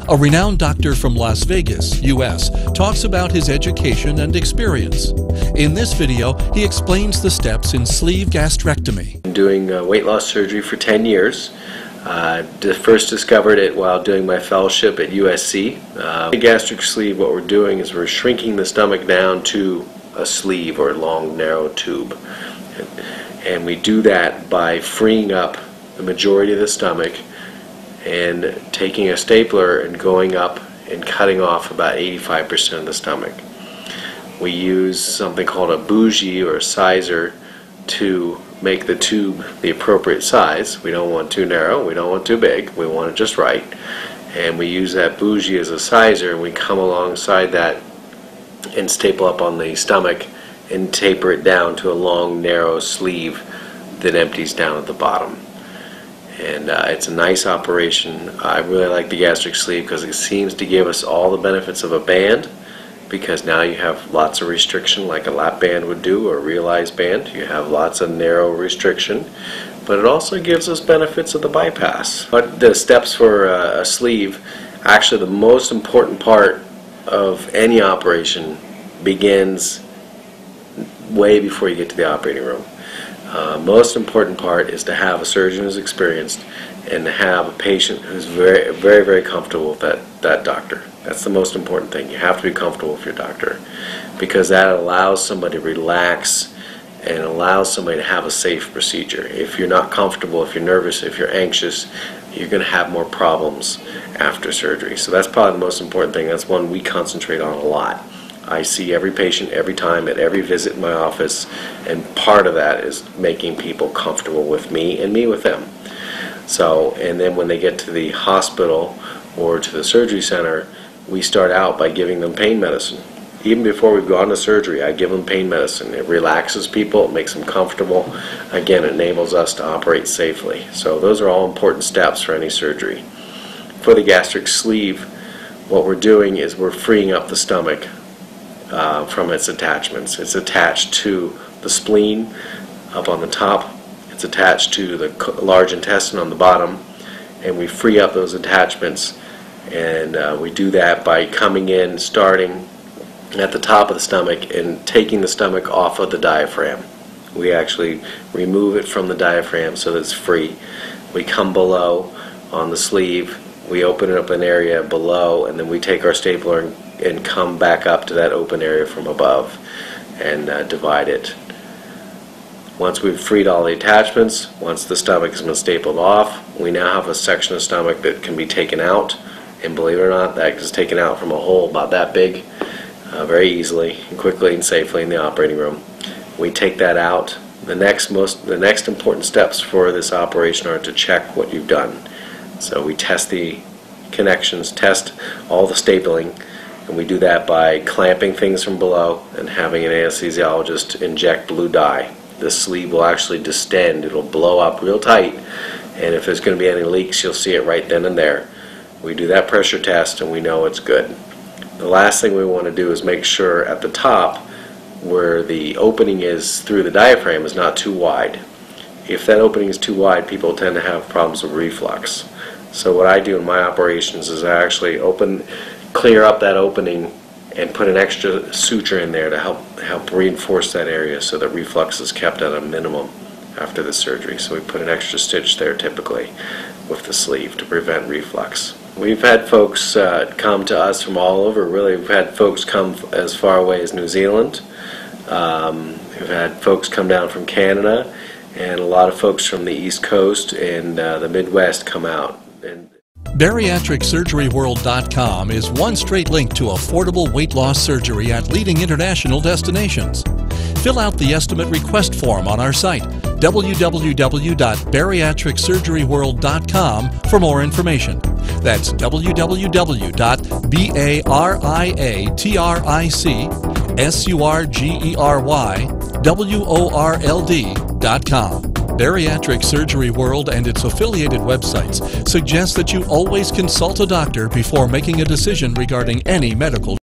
A renowned doctor from Las Vegas, US, talks about his education and experience. In this video, he explains the steps in sleeve gastrectomy. I'm doing weight loss surgery for 10 years. First discovered it while doing my fellowship at USC. The gastric sleeve, what we're doing is we're shrinking the stomach down to a sleeve or a long, narrow tube. And we do that by freeing up the majority of the stomach and taking a stapler and going up and cutting off about 85% of the stomach. We use something called a bougie or a sizer to make the tube the appropriate size. We don't want too narrow, we don't want too big, we want it just right. And we use that bougie as a sizer, and we come alongside that and staple up on the stomach and taper it down to a long, narrow sleeve that empties down at the bottom. And it's a nice operation. I really like the gastric sleeve because it seems to give us all the benefits of a band, because now you have lots of restriction like a lap band would do or a realized band. You have lots of narrow restriction, but it also gives us benefits of the bypass. But the steps for a sleeve, actually the most important part of any operation begins way before you get to the operating room. Most important part is to have a surgeon who's experienced and to have a patient who's very comfortable with that doctor. That's the most important thing. You have to be comfortable with your doctor, because that allows somebody to relax and allows somebody to have a safe procedure. If you're not comfortable, if you're nervous, if you're anxious, you're going to have more problems after surgery. So that's probably the most important thing. That's one we concentrate on a lot. I see every patient every time at every visit in my office, and part of that is making people comfortable with me and me with them. So, and then when they get to the hospital or to the surgery center, we start out by giving them pain medicine. Even before we've gone to surgery, I give them pain medicine. It relaxes people, it makes them comfortable. Again, it enables us to operate safely. So those are all important steps for any surgery. For the gastric sleeve, what we're doing is we're freeing up the stomach from its attachments. It's attached to the spleen up on the top. It's attached to the large intestine on the bottom, and we free up those attachments. And we do that by coming in, starting at the top of the stomach and taking the stomach off of the diaphragm. We actually remove it from the diaphragm so that it's free. We come below on the sleeve, we open it up an area below, and then we take our stapler and come back up to that open area from above and divide it. Once we've freed all the attachments, once the stomach has been stapled off, we now have a section of stomach that can be taken out. And believe it or not, that is taken out from a hole about that big very easily and quickly and safely in the operating room. We take that out. The next important steps for this operation are to check what you've done. So we test the connections, test all the stapling, and we do that by clamping things from below and having an anesthesiologist inject blue dye. The sleeve will actually distend. It'll blow up real tight, and if there's going to be any leaks, you'll see it right then and there. We do that pressure test and we know it's good. The last thing we want to do is make sure at the top where the opening is through the diaphragm is not too wide. If that opening is too wide, people tend to have problems with reflux. So what I do in my operations is I actually clear up that opening and put an extra suture in there to help reinforce that area so that reflux is kept at a minimum after the surgery. So we put an extra stitch there typically with the sleeve to prevent reflux. We've had folks come to us from all over. Really, we've had folks come as far away as New Zealand. We've had folks come down from Canada, and a lot of folks from the East Coast and the Midwest come out. BariatricSurgeryWorld.com is one straight link to affordable weight loss surgery at leading international destinations. Fill out the estimate request form on our site, www.bariatricsurgeryworld.com, for more information. That's www.bariatricsurgeryworld.com. Bariatric Surgery World and its affiliated websites suggest that you always consult a doctor before making a decision regarding any medical